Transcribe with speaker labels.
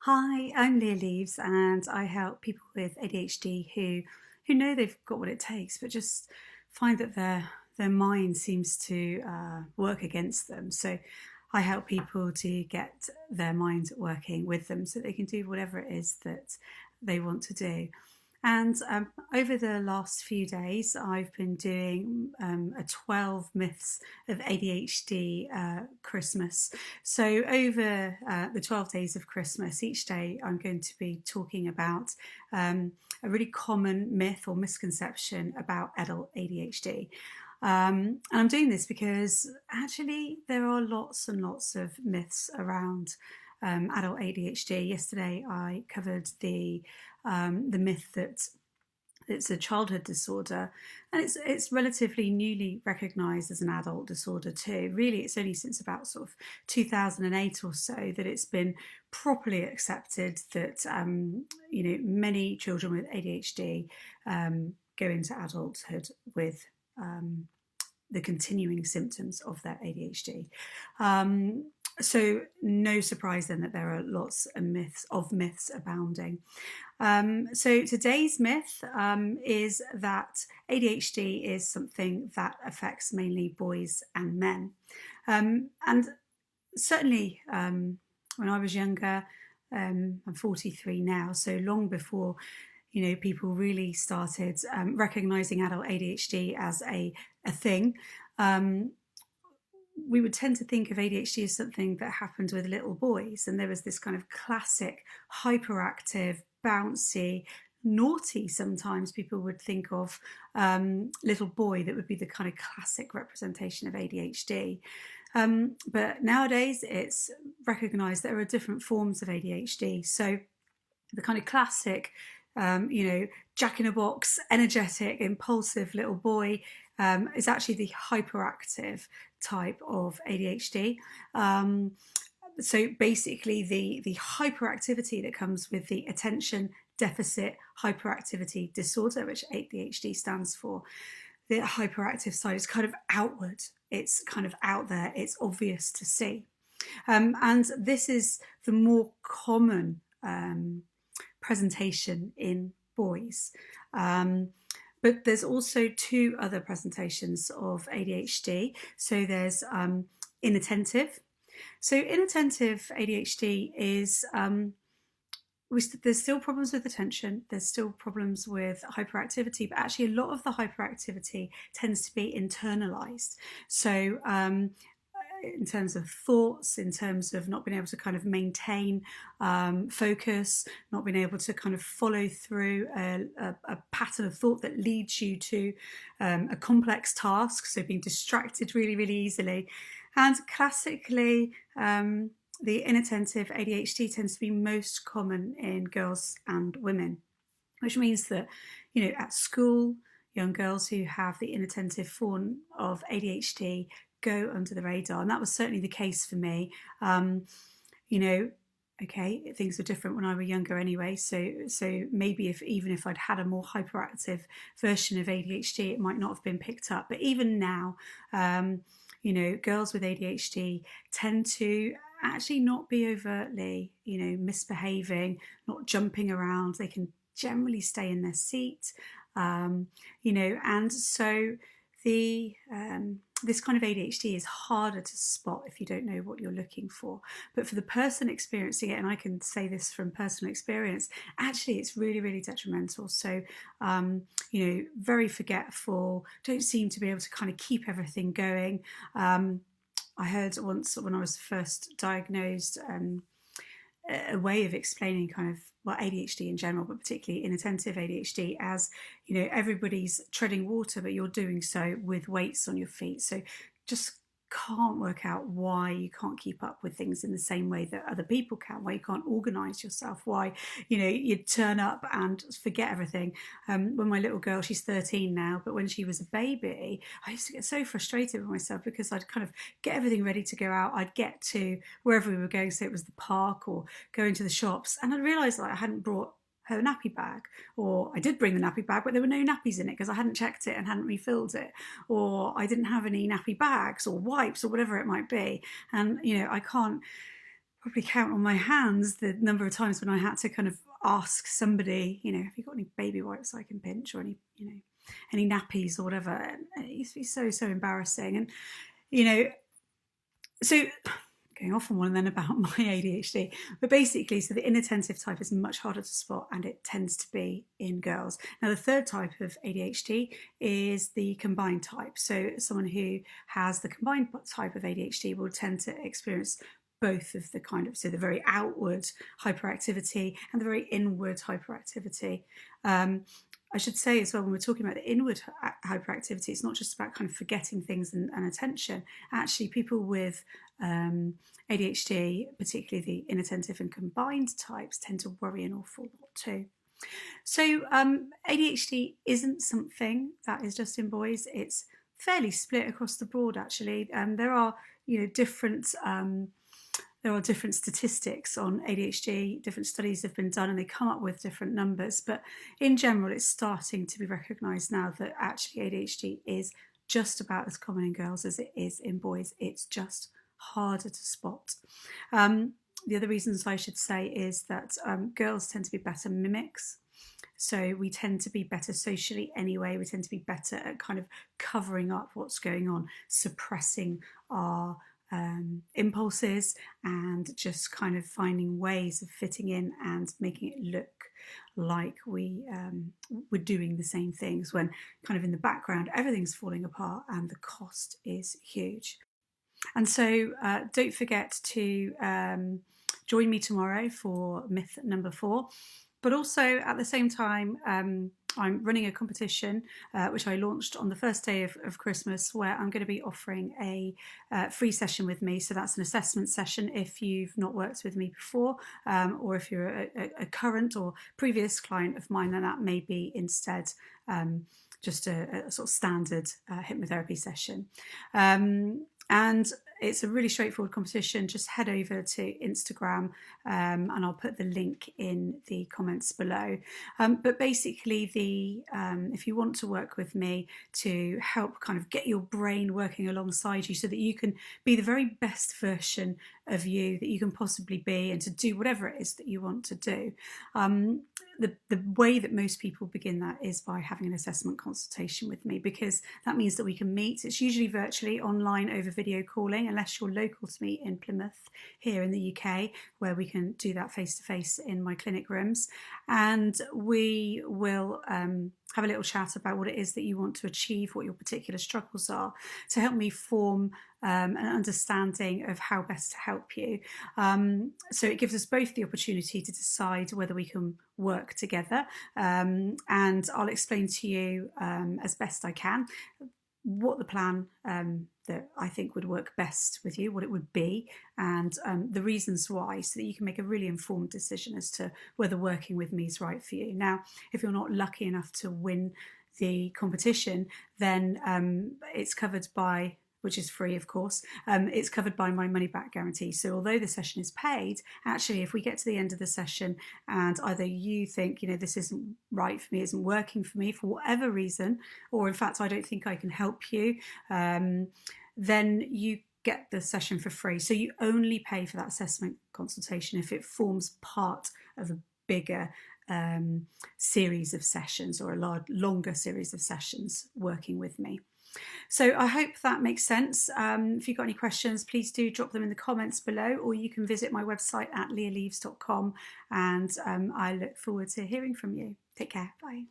Speaker 1: Hi, I'm Leah and I help people with ADHD who know they've got what it takes, but just find that their mind seems to work against them. So I help people to get their mind working with them so they can do whatever it is that they want to do. And over the last few days, I've been doing a 12 myths of ADHD Christmas. So, over the 12 days of Christmas, each day I'm going to be talking about a really common myth or misconception about adult ADHD. And I'm doing this because actually there are lots and lots of myths around adult ADHD. Yesterday I covered the myth that it's a childhood disorder, and it's relatively newly recognised as an adult disorder too. Really, it's only since about sort of 2008 or so that it's been properly accepted that many children with ADHD go into adulthood with the continuing symptoms of their ADHD. So no surprise then that there are lots of myths abounding. So today's myth is that ADHD is something that affects mainly boys and men. And certainly when I was younger, I'm 43 now, so long before people really started recognizing adult ADHD as a thing. We would tend to think of ADHD as something that happened with little boys, and there was this kind of classic hyperactive, bouncy, naughty, sometimes people would think of little boy that would be the kind of classic representation of ADHD. But nowadays it's recognised that there are different forms of ADHD. So the kind of classic jack in a box, energetic, impulsive little boy is actually the hyperactive type of ADHD. So basically the hyperactivity that comes with the attention deficit hyperactivity disorder, which ADHD stands for, the hyperactive side is kind of outward. It's kind of out there. It's obvious to see. And this is the more common presentation in boys. But there's also two other presentations of ADHD. So there's inattentive. So inattentive ADHD is, there's still problems with attention, there's still problems with hyperactivity, but actually a lot of the hyperactivity tends to be internalized. So in terms of thoughts, in terms of not being able to kind of maintain focus, not being able to kind of follow through a pattern of thought that leads you to a complex task, so being distracted really, really easily. And classically, the inattentive ADHD tends to be most common in girls and women, which means that, at school, young girls who have the inattentive form of ADHD go under the radar, and that was certainly the case for me. Okay, things were different when I was younger anyway, so maybe even if I'd had a more hyperactive version of ADHD, it might not have been picked up. But even now, girls with ADHD tend to actually not be overtly, misbehaving, not jumping around. They can generally stay in their seat, and so the this kind of ADHD is harder to spot if you don't know what you're looking for. But for the person experiencing it, and I can say this from personal experience, actually it's really, really detrimental. So, very forgetful, don't seem to be able to kind of keep everything going. I heard once when I was first diagnosed a way of explaining kind of ADHD in general, but particularly inattentive ADHD, as everybody's treading water, but you're doing so with weights on your feet. So just can't work out why you can't keep up with things in the same way that other people can, why you can't organise yourself, why you turn up and forget everything. When my little girl, she's 13 now, but when she was a baby, I used to get so frustrated with myself because I'd kind of get everything ready to go out. I'd get to wherever we were going, so it was the park or going to the shops, and I realised that I hadn't brought her nappy bag, or I did bring the nappy bag but there were no nappies in it because I hadn't checked it and hadn't refilled it, or I didn't have any nappy bags or wipes or whatever it might be. And I can't probably count on my hands the number of times when I had to kind of ask somebody, have you got any baby wipes I can pinch, or any nappies or whatever. And it used to be so embarrassing. And so going off on one then about my ADHD, but basically, so the inattentive type is much harder to spot, and it tends to be in girls. Now, the third type of ADHD is the combined type. So someone who has the combined type of ADHD will tend to experience both of so the very outward hyperactivity and the very inward hyperactivity. I should say as well, when we're talking about the inward hyperactivity, it's not just about kind of forgetting things and attention. Actually, people with ADHD, particularly the inattentive and combined types, tend to worry an awful lot too. So ADHD isn't something that is just in boys. It's fairly split across the board, actually. There are different statistics on ADHD, different studies have been done, and they come up with different numbers. But in general, it's starting to be recognised now that actually ADHD is just about as common in girls as it is in boys. It's just harder to spot. The other reasons I should say is that girls tend to be better mimics. So we tend to be better socially anyway. We tend to be better at kind of covering up what's going on, suppressing our impulses, and just kind of finding ways of fitting in and making it look like we're doing the same things, when kind of in the background everything's falling apart and the cost is huge. And so don't forget to join me tomorrow for myth number 4. But also at the same time, I'm running a competition which I launched on the first day of Christmas, where I'm going to be offering a free session with me. So that's an assessment session if you've not worked with me before, or if you're a current or previous client of mine, then that may be instead just a sort of standard hypnotherapy session. And it's a really straightforward competition. Just head over to Instagram and I'll put the link in the comments below. But basically, if you want to work with me to help kind of get your brain working alongside you so that you can be the very best version of you that you can possibly be, and to do whatever it is that you want to do, the way that most people begin that is by having an assessment consultation with me, because that means that we can meet. It's usually virtually online over video calling, unless you're local to me in Plymouth here in the UK, where we can do that face-to-face in my clinic rooms. And we will have a little chat about what it is that you want to achieve, what your particular struggles are, to help me form an understanding of how best to help you. So it gives us both the opportunity to decide whether we can work together, and I'll explain to you as best I can what the plan that I think would work best with you, what it would be, and the reasons why, so that you can make a really informed decision as to whether working with me is right for you. Now, if you're not lucky enough to win the competition, then it's covered by, which is free, of course, it's covered by my money back guarantee. So although the session is paid, actually, if we get to the end of the session and either you think, this isn't right for me, isn't working for me for whatever reason, or in fact, I don't think I can help you, then you get the session for free. So you only pay for that assessment consultation if it forms part of a bigger series of sessions, or a longer series of sessions working with me. So I hope that makes sense. If you've got any questions, please do drop them in the comments below, or you can visit my website at leahleaves.com, and I look forward to hearing from you. Take care. Bye.